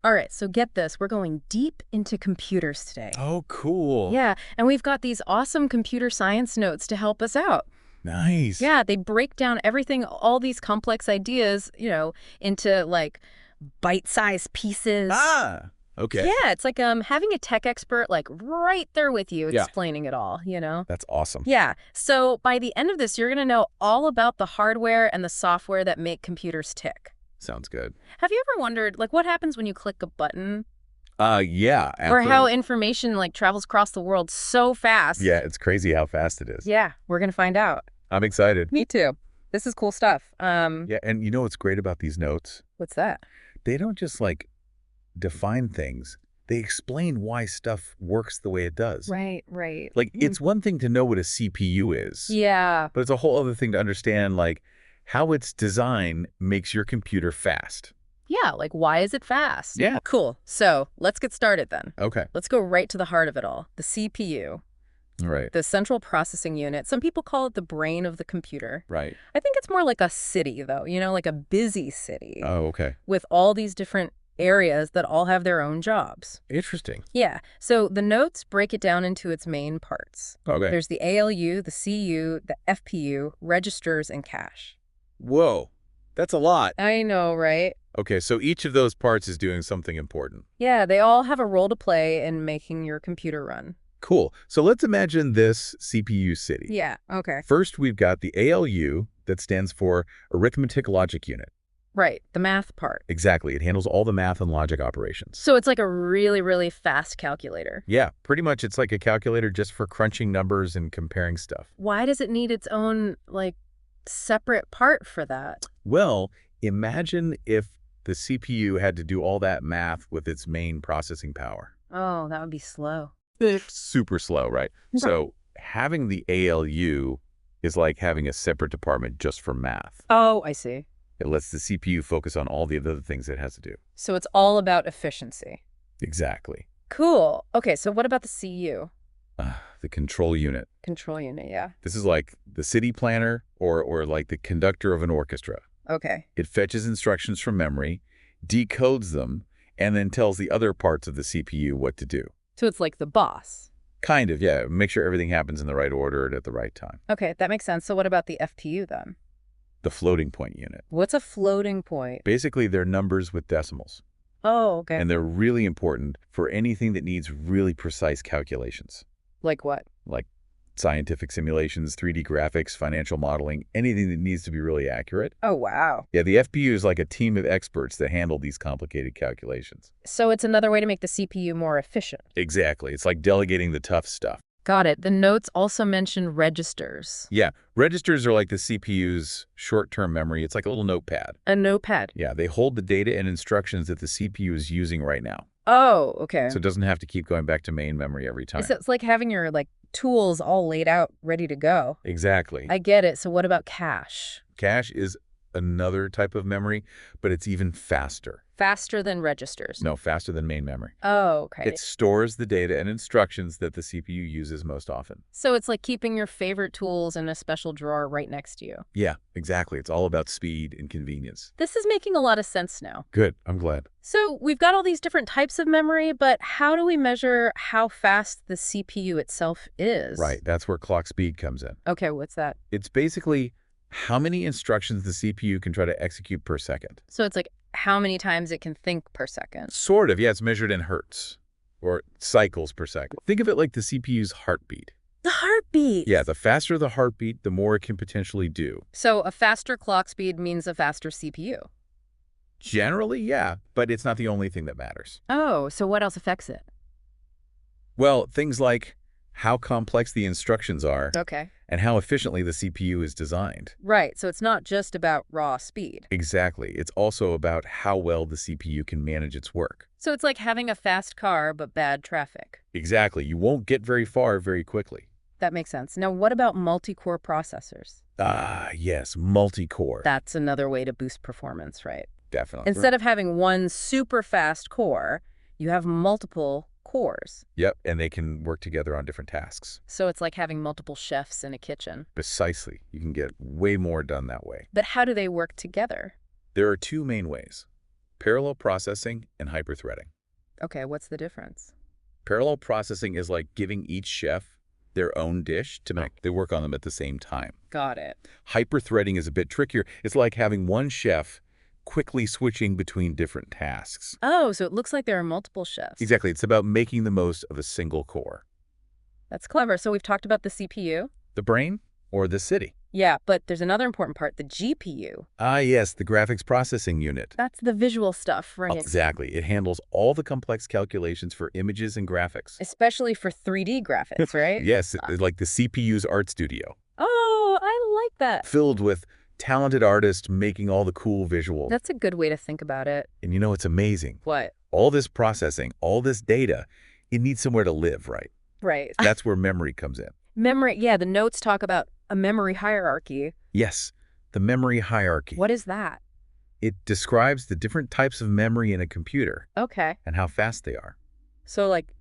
All right, so get this. We're going deep into computers today. Oh, cool. Yeah, and we've got these awesome computer science notes to help us out. Nice. Yeah, they break down everything, all these complex ideas, into like bite-sized pieces. Ah, okay. Yeah, it's like having a tech expert like right there with you Yeah, explaining it all. that's awesome. Yeah, so by the end of this, you're going to know all about the hardware and the software that make computers tick. Sounds good. Have you ever wondered, like, what happens when you click a button? Yeah, Or how after. information, like, travels across the world so fast? Yeah, it's crazy how fast it is. Yeah, we're going to find out. I'm excited. Me too. This is cool stuff. Yeah, and you know what's great about these notes? What's that? They don't just like define things. They explain why stuff works the way it does. Right, right. Like it's one thing to know what a CPU is, Yeah. but it's a whole other thing to understand like how its design makes your computer fast. Yeah, like, why is it fast? Yeah. Cool. So let's get started then. Okay. Let's go right to the heart of it all. The CPU, Right. the central processing unit. Some people call it the brain of the computer. Right. I think it's more like a city, though, like a busy city Oh, okay. with all these different areas that all have their own jobs. Interesting. Yeah, so the notes break it down into its main parts. Okay. There's the ALU, the CU, the FPU, registers, and cache. Whoa. That's a lot. I know, right? Okay, so each of those parts is doing something important. Yeah, they all have a role to play in making your computer run. Cool. So let's imagine this CPU city. Yeah, okay. First, we've got the ALU that stands for Arithmetic Logic Unit. Right, the math part. Exactly. It handles all the math and logic operations. So it's like a really, really fast calculator. Yeah, pretty much it's like a calculator just for crunching numbers and comparing stuff. Why does it need its own, like, separate part for that? Well, imagine if the CPU had to do all that math with its main processing power. Oh, that would be slow. It's super slow, right? So having the ALU is like having a separate department just for math. Oh, I see. It lets the CPU focus on all the other things it has to do. So it's all about efficiency. Exactly. Cool. Okay, so what about the CU? The control unit. Control unit, yeah. This is like the city planner or like the conductor of an orchestra. Okay. It fetches instructions from memory, decodes them, and then tells the other parts of the CPU what to do. So it's like the boss. Kind of, yeah. Make sure everything happens in the right order and at the right time. Okay, that makes sense. So what about the FPU then? The floating point unit. What's a floating point? Basically, they're numbers with decimals, Oh, okay. and they're really important for anything that needs really precise calculations, Like what? like scientific simulations, 3D graphics, financial modeling, anything that needs to be really accurate. Oh, wow. Yeah, the FPU is like a team of experts that handle these complicated calculations. So it's another way to make the CPU more efficient. Exactly. It's like delegating the tough stuff. Got it. The notes also mention registers. Yeah, registers are like the CPU's short-term memory. It's like a little notepad. A notepad. Yeah, they hold the data and instructions that the CPU is using right now. Oh, okay. So it doesn't have to keep going back to main memory every time. So it's like having your tools all laid out, ready to go. Exactly. I get it. So what about cache? Cache is another type of memory, but it's even faster. Faster than registers. No, faster than main memory. Oh, okay. It stores the data and instructions that the CPU uses most often. So it's like keeping your favorite tools in a special drawer right next to you. Yeah, exactly. It's all about speed and convenience. This is making a lot of sense now. Good. I'm glad. So we've got all these different types of memory, but how do we measure how fast the CPU itself is? Right. That's where clock speed comes in. Okay, what's that? It's basically how many instructions the CPU can try to execute per second. So it's like how many times it can think per second. Sort of. Yeah, it's measured in hertz or cycles per second. Think of it like the CPU's heartbeat. The heartbeat. Yeah, the faster the heartbeat, the more it can potentially do. So a faster clock speed means a faster CPU. Generally, yeah, but it's not the only thing that matters. Oh, so what else affects it? Well, things like how complex the instructions are Okay. and how efficiently the CPU is designed. Right, so it's not just about raw speed. Exactly. It's also about how well the CPU can manage its work. So it's like having a fast car but bad traffic. Exactly. You won't get very far very quickly. That makes sense. Now, what about multi-core processors? Ah, yes, multi-core. That's another way to boost performance, right? Definitely. Instead of having one super fast core, you have multiple cores. Yep, and they can work together on different tasks. So it's like having multiple chefs in a kitchen. Precisely. You can get way more done that way. But how do they work together? There are two main ways. Parallel processing and hyperthreading. Okay, what's the difference? Parallel processing is like giving each chef their own dish to make they work on them at the same time. Got it. Hyperthreading is a bit trickier. It's like having one chef quickly switching between different tasks. Oh, so it looks like there are multiple chefs. Exactly. It's about making the most of a single core. That's clever. So we've talked about the CPU. The brain or the city? Yeah, but there's another important part, the GPU. Ah, yes, the graphics processing unit. That's the visual stuff, right? Exactly. It handles all the complex calculations for images and graphics. Especially for 3D graphics, right? Yes, like the CPU's art studio, Oh, I like that. filled with talented artists making all the cool visuals. That's a good way to think about it. And you know, it's amazing. What? All this processing, all this data, it needs somewhere to live, right? Right. That's where memory comes in. Memory, yeah, the notes talk about a memory hierarchy. Yes, the memory hierarchy. What is that? It describes the different types of memory in a computer Okay. and how fast they are. So like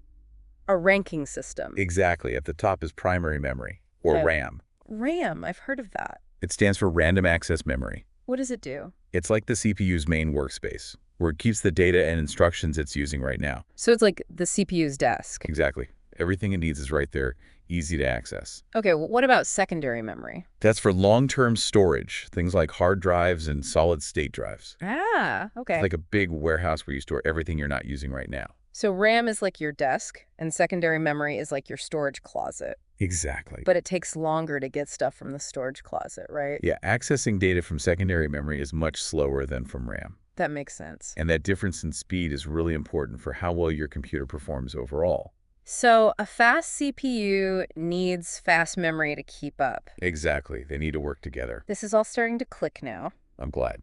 a ranking system. Exactly. At the top is primary memory, or Okay. RAM. RAM, I've heard of that. It stands for random access memory. What does it do? It's like the CPU's main workspace, where it keeps the data and instructions it's using right now. So it's like the CPU's desk. Exactly. Everything it needs is right there, easy to access. Okay, well, what about secondary memory? That's for long-term storage, things like hard drives and solid-state drives. Ah, okay. It's like a big warehouse where you store everything you're not using right now. So RAM is like your desk, and secondary memory is like your storage closet. Exactly. But it takes longer to get stuff from the storage closet, right? Yeah, accessing data from secondary memory is much slower than from RAM. That makes sense. And that difference in speed is really important for how well your computer performs overall. So a fast CPU needs fast memory to keep up. Exactly. They need to work together. This is all starting to click now. I'm glad.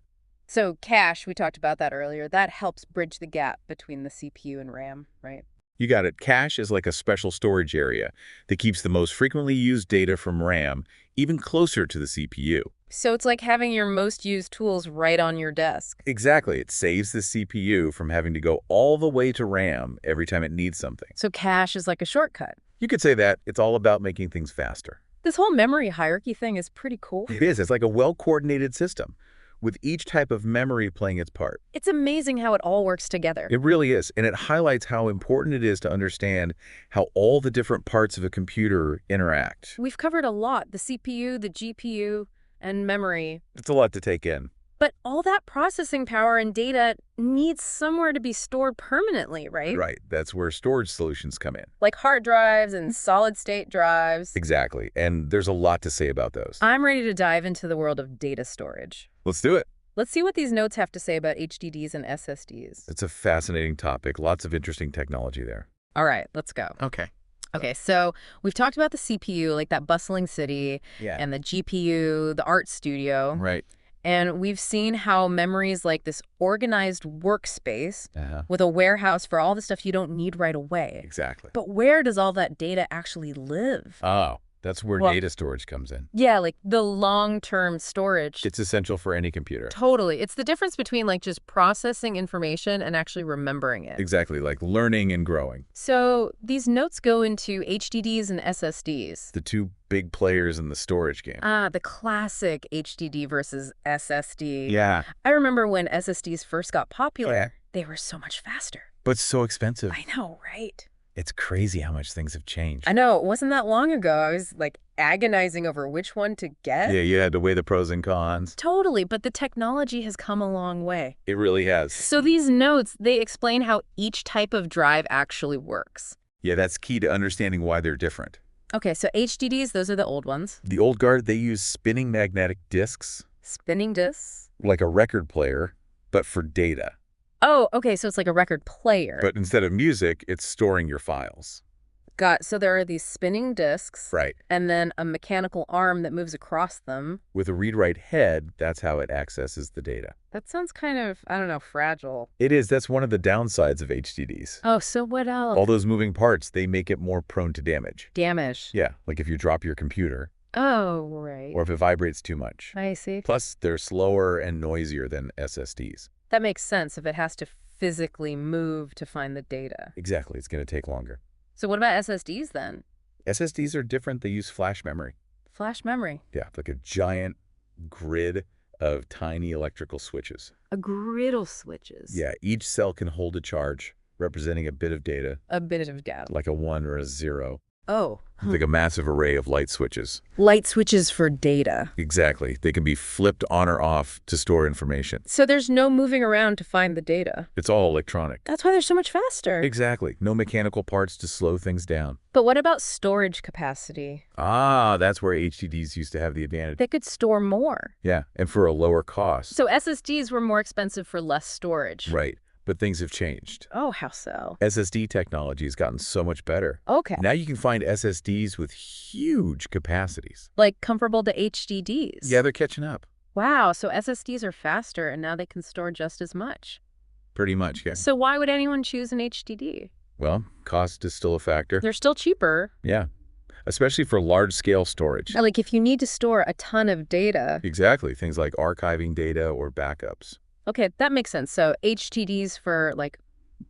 So cache, we talked about that earlier, that helps bridge the gap between the CPU and RAM, right? You got it. Cache is like a special storage area that keeps the most frequently used data from RAM even closer to the CPU. So it's like having your most used tools right on your desk. Exactly. It saves the CPU from having to go all the way to RAM every time it needs something. So cache is like a shortcut. You could say that it's all about making things faster. This whole memory hierarchy thing is pretty cool. It is. It's like a well-coordinated system, with each type of memory playing its part. It's amazing how it all works together. It really is, and it highlights how important it is to understand how all the different parts of a computer interact. We've covered a lot, the CPU, the GPU, and memory. It's a lot to take in. But all that processing power and data needs somewhere to be stored permanently, right? Right. That's where storage solutions come in. Like hard drives and solid-state drives. Exactly. And there's a lot to say about those. I'm ready to dive into the world of data storage. Let's do it. Let's see what these notes have to say about HDDs and SSDs. It's a fascinating topic. Lots of interesting technology there. All right, let's go. Okay. Okay, so we've talked about the CPU, like that bustling city, Yeah. and the GPU, the art studio. Right. And we've seen how memory is like this organized workspace Uh-huh. with a warehouse for all the stuff you don't need right away. Exactly. But where does all that data actually live? Oh, that's where Well- data storage comes in. Yeah, like the long-term storage. It's essential for any computer. Totally. It's the difference between like just processing information and actually remembering it. Exactly, like learning and growing. So these notes go into HDDs and SSDs. The two big players in the storage game. Ah, the classic HDD versus SSD. Yeah. I remember when SSDs first got popular, Yeah. they were so much faster. But so expensive. I know, right? It's crazy how much things have changed. I know. It wasn't that long ago. I was like agonizing over which one to get. Yeah, you had to weigh the pros and cons. Totally, but the technology has come a long way. It really has. So these notes, they explain how each type of drive actually works. Yeah, that's key to understanding why they're different. Okay, so HDDs, those are the old ones. The old guard, they use spinning magnetic disks, Spinning disks. like a record player, but for data. Oh, okay, so it's like a record player. But instead of music, it's storing your files. So there are these spinning disks. Right. And then a mechanical arm that moves across them. With a read-write head, that's how it accesses the data. That sounds kind of, I don't know, fragile. It is. That's one of the downsides of HDDs. Oh, so what else? All those moving parts, they make it more prone to damage. Damage. Yeah, like if you drop your computer, Oh, right. or if it vibrates too much. I see. Plus, they're slower and noisier than SSDs. That makes sense if it has to physically move to find the data. Exactly. It's going to take longer. So what about SSDs then? SSDs are different. They use flash memory. Flash memory. Yeah, like a giant grid of tiny electrical switches. A griddle switches. Yeah, each cell can hold a charge, representing a bit of data, A bit of data. like a 1 or a 0. Oh. Like a massive array of light switches. Light switches for data. Exactly. They can be flipped on or off to store information. So there's no moving around to find the data. It's all electronic. That's why they're so much faster. Exactly. No mechanical parts to slow things down. But what about storage capacity? Ah, that's where HDDs used to have the advantage. They could store more. Yeah, and for a lower cost. So SSDs were more expensive for less storage. Right. But things have changed. Oh, how so? SSD technology has gotten so much better. Okay. Now you can find SSDs with huge capacities. Like comparable to HDDs. Yeah, they're catching up. Wow, so SSDs are faster and now they can store just as much. Pretty much, yeah. So why would anyone choose an HDD? Well, cost is still a factor. They're still cheaper. Yeah, especially for large-scale storage. Like if you need to store a ton of data. Exactly, things like archiving data or backups. Okay, that makes sense. So HDDs for like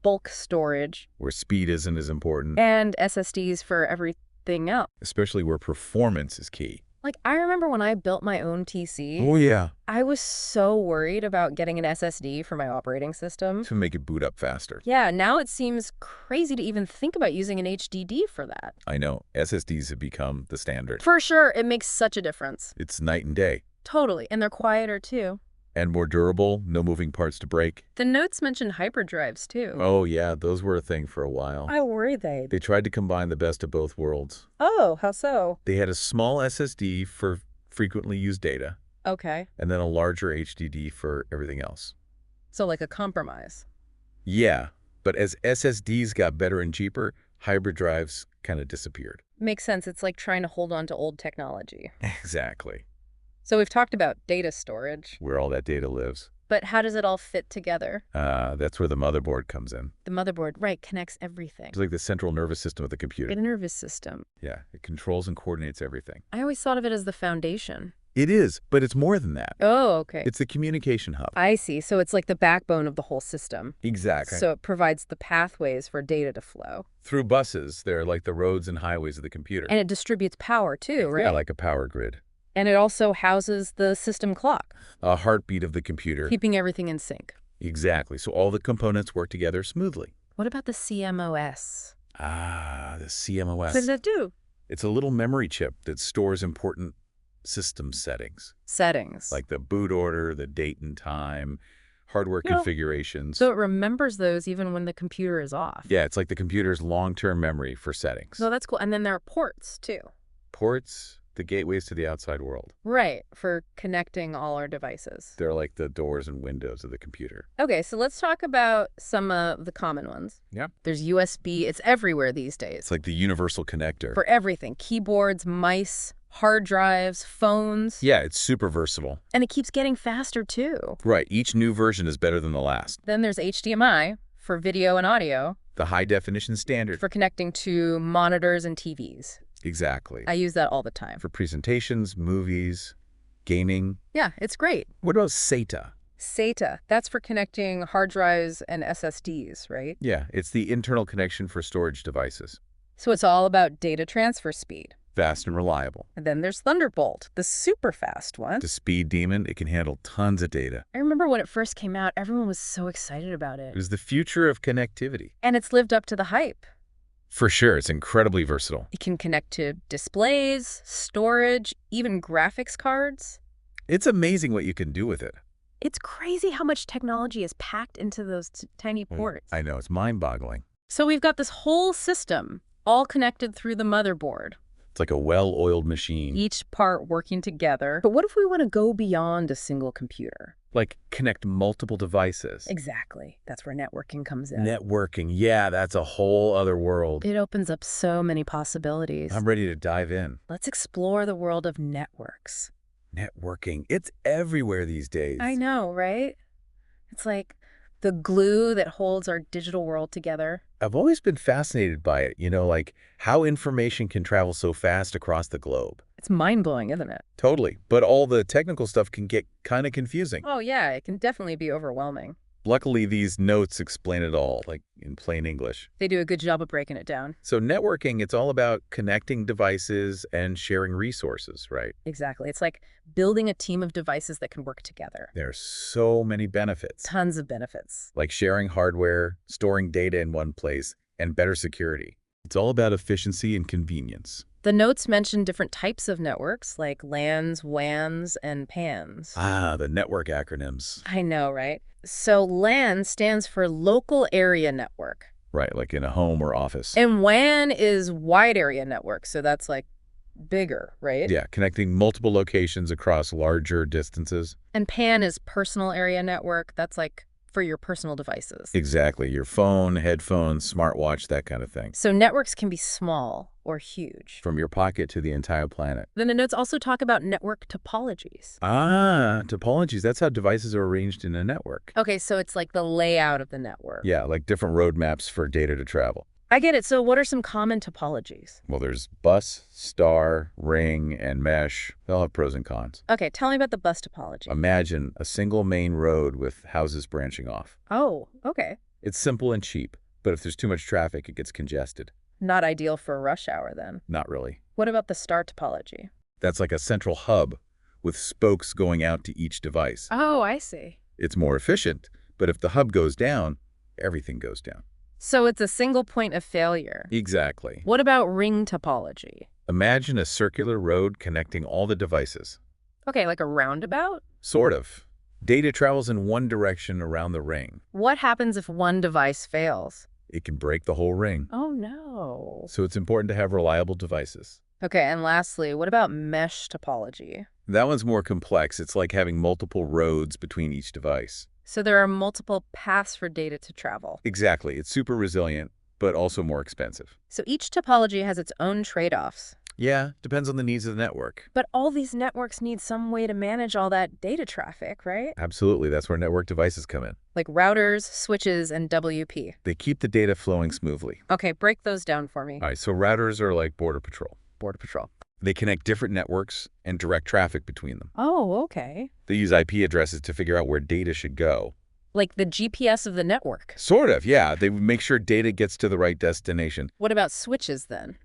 bulk storage Where speed isn't as important, and SSDs for everything else. especially where performance is key. Like I remember when I built my own TC, Oh yeah, I was so worried about getting an SSD for my operating system. to make it boot up faster. Yeah, now it seems crazy to even think about using an HDD for that. I know, SSDs have become the standard. For sure, it makes such a difference. It's night and day. Totally, and they're quieter too. And more durable, no moving parts to break. The notes mention hyperdrives too. Oh yeah, those were a thing for a while. How were they? They tried to combine the best of both worlds. Oh, how so? They had a small SSD for frequently used data, Okay, and then a larger HDD for everything else. so like a compromise. Yeah, but as SSDs got better and cheaper, hybrid drives kind of disappeared. Makes sense. It's like trying to hold on to old technology. Exactly. So we've talked about data storage, Where all that data lives. but how does it all fit together? That's where the motherboard comes in. The motherboard, right, connects everything. It's like the central nervous system of the computer. The nervous system. Yeah, it controls and coordinates everything. I always thought of it as the foundation. It is, but it's more than that. Oh, okay. It's the communication hub. I see. So it's like the backbone of the whole system. Exactly. So it provides the pathways for data to flow. Through buses, they're like the roads and highways of the computer. And it distributes power too, right? Yeah, like a power grid. And it also houses the system clock, A heartbeat of the computer. keeping everything in sync. Exactly. So all the components work together smoothly. What about the CMOS? Ah, the CMOS. What does that do? It's a little memory chip that stores important system settings, Settings. like the boot order, the date and time, hardware You know, configurations. So it remembers those even when the computer is off. Yeah, it's like the computer's long-term memory for settings. So that's cool. And then there are ports too. Ports, the gateways to the outside world. Right, for connecting all our devices. They're like the doors and windows of the computer. Okay, so let's talk about some of the common ones. Yeah. There's USB. It's everywhere these days. It's like the universal connector. For everything. Keyboards, mice, hard drives, phones. Yeah, it's super versatile. And it keeps getting faster too. Right, each new version is better than the last. Then there's HDMI for video and audio, The high-definition standard. for connecting to monitors and TVs. Exactly. I use that all the time. For presentations, movies, gaming. Yeah, it's great. What about SATA? SATA, that's for connecting hard drives and SSDs, right? Yeah, it's the internal connection for storage devices. So it's all about data transfer speed. Fast and reliable. And then there's Thunderbolt, the super fast one. The speed demon, it can handle tons of data. I remember when it first came out, everyone was so excited about It it. was the future of connectivity. And it's lived up to the hype. For sure, it's incredibly versatile. It can connect to displays, storage, even graphics cards. It's amazing what you can do with it. It's crazy how much technology is packed into those tiny ports. I know, it's mind-boggling. So we've got this whole system, all connected through the motherboard, It's like a well-oiled machine. each part working together. But what if we want to go beyond a single computer? Like connect multiple devices. Exactly. That's where networking comes in. Networking, yeah, that's a whole other world. It opens up so many possibilities. I'm ready to dive in. Let's explore the world of networks. Networking, it's everywhere these days. I know, right? It's like the glue that holds our digital world together. I've always been fascinated by it, like how information can travel so fast across the globe. It's mind-blowing, isn't it? Totally, but all the technical stuff can get kind of confusing. Oh, yeah, it can definitely be overwhelming. Luckily, these notes explain it all, like in plain English. They do a good job of breaking it down. So networking, it's all about connecting devices and sharing resources, right? Exactly. It's like building a team of devices that can work together. There are so many benefits, Tons of benefits. like sharing hardware, storing data in one place, and better security. It's all about efficiency and convenience. The notes mention different types of networks, like LANs, WANs, and PANs. Ah, the network acronyms. I know, right? So LAN stands for Local Area Network. Right, like in a home or office. And WAN is Wide Area Network, so that's like bigger, right? Yeah, connecting multiple locations across larger distances. And PAN is Personal Area Network. That's like for your personal devices. Exactly, your phone, headphones, smartwatch, that kind of thing. So networks can be small or huge. From your pocket to the entire planet. Then the notes also talk about network topologies. Ah, topologies. That's how devices are arranged in a network. Okay, so it's like the layout of the network. Yeah, like different roadmaps for data to travel. I get it. So what are some common topologies? Well, there's bus, star, ring, and mesh. They all have pros and cons. Okay, tell me about the bus topology. Imagine a single main road with houses branching off. Oh, okay. It's simple and cheap, but if there's too much traffic, it gets congested. Not ideal for rush hour then. Not really. What about the star topology? That's like a central hub with spokes going out to each device. Oh, I see. It's more efficient, but if the hub goes down, everything goes down. So it's a single point of failure. Exactly. What about ring topology? Imagine a circular road connecting all the devices. Okay, like a roundabout? Sort of. Data travels in one direction around the ring. What happens if one device fails? It can break the whole ring. Oh, no. So it's important to have reliable devices. Okay, and lastly, what about mesh topology? That one's more complex. It's like having multiple roads between each device. So there are multiple paths for data to travel. Exactly. It's super resilient, but also more expensive. So each topology has its own trade-offs. Yeah, depends on the needs of the network. But all these networks need some way to manage all that data traffic, right? Absolutely. That's where network devices come in. Like routers, switches, and WP. They keep the data flowing smoothly. Okay, break those down for me. All right, so routers are like Border Patrol. Border Patrol. They connect different networks and direct traffic between them. Oh, okay. They use IP addresses to figure out where data should go. Like the GPS of the network. Sort of, yeah. They make sure data gets to the right destination. What about switches then?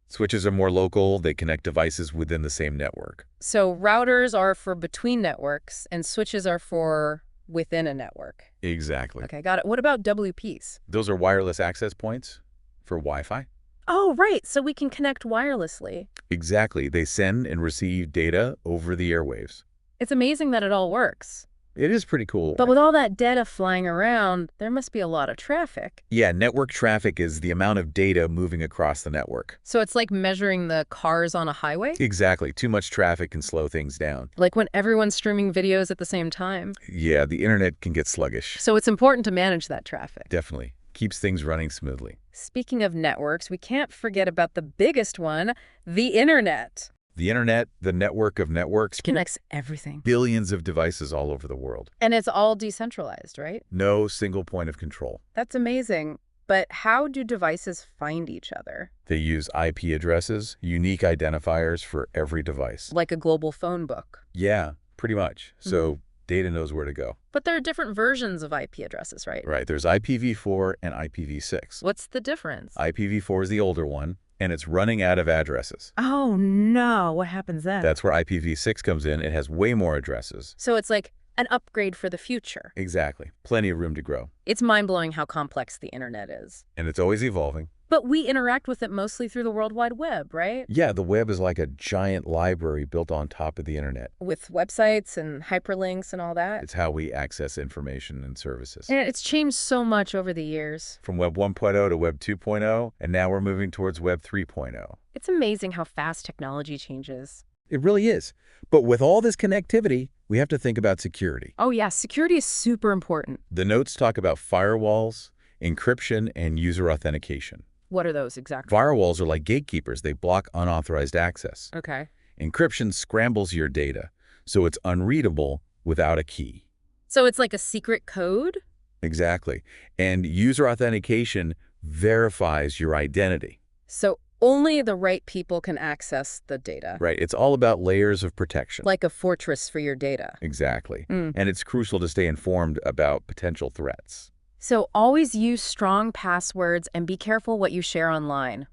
Switches are more local. They connect devices within the same network. So routers are for between networks and switches are for within a network. Exactly. Okay, got it. What about WPs? Those are wireless access points for Wi-Fi. Oh, right. So we can connect wirelessly. Exactly. They send and receive data over the airwaves. It's amazing that it all works. It is pretty cool. But with all that data flying around, there must be a lot of traffic. Yeah, network traffic is the amount of data moving across the network. So it's like measuring the cars on a highway? Exactly. Too much traffic can slow things down. Like when everyone's streaming videos at the same time. Yeah, the internet can get sluggish. So it's important to manage that traffic. Definitely. Keeps things running smoothly. Speaking of networks, we can't forget about the biggest one, the internet. The internet, the network of networks, Connects everything. billions of devices all over the world. And it's all decentralized, right? No single point of control. That's amazing. But how do devices find each other? They use IP addresses, unique identifiers for every device. Like a global phone book. Yeah, pretty much. So data knows where to go. But there are different versions of IP addresses, right? Right, there's IPv4 and IPv6. What's the difference? IPv4 is the older one, and it's running out of addresses. Oh, no. What happens then? That's where IPv6 comes in. It has way more addresses. So it's like an upgrade for the future. Exactly. Plenty of room to grow. It's mind-blowing how complex the internet is. And it's always evolving. But we interact with it mostly through the World Wide Web, right? Yeah, the web is like a giant library built on top of the internet. With websites and hyperlinks and all that. It's how we access information and services. And it's changed so much over the years. From Web 1.0 to Web 2.0, and now we're moving towards Web 3.0. It's amazing how fast technology changes. It really is. But with all this connectivity, we have to think about security. Oh yeah, security is super important. The notes talk about firewalls, encryption, and user authentication. What are those exactly? Firewalls are like gatekeepers. They block unauthorized access. Okay. Encryption scrambles your data, so it's unreadable without a key. So it's like a secret code? Exactly. And user authentication verifies your identity. So Only the right people can access the data. Right. It's all about layers of protection. Like a fortress for your data. Exactly. And it's crucial to stay informed about potential threats. So always use strong passwords and be careful what you share online.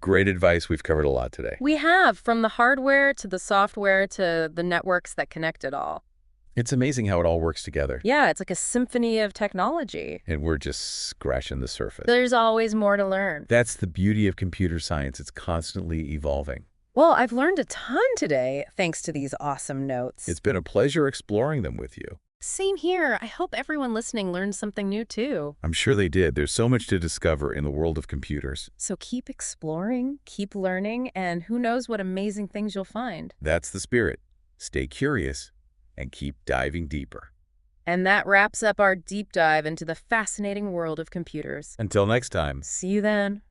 Great advice. We've covered a lot today. We have, from the hardware to the software to the networks that connect it all. It's amazing how it all works together. Yeah, it's like a symphony of technology. And we're just scratching the surface. There's always more to learn. That's the beauty of computer science. It's constantly evolving. Well, I've learned a ton today thanks to these awesome notes. It's been a pleasure exploring them with you. Same here. I hope everyone listening learned something new too. I'm sure they did. There's so much to discover in the world of computers. So keep exploring, keep learning, and who knows what amazing things you'll find. That's the spirit. Stay curious and keep diving deeper. And that wraps up our deep dive into the fascinating world of computers. Until next time. See you then.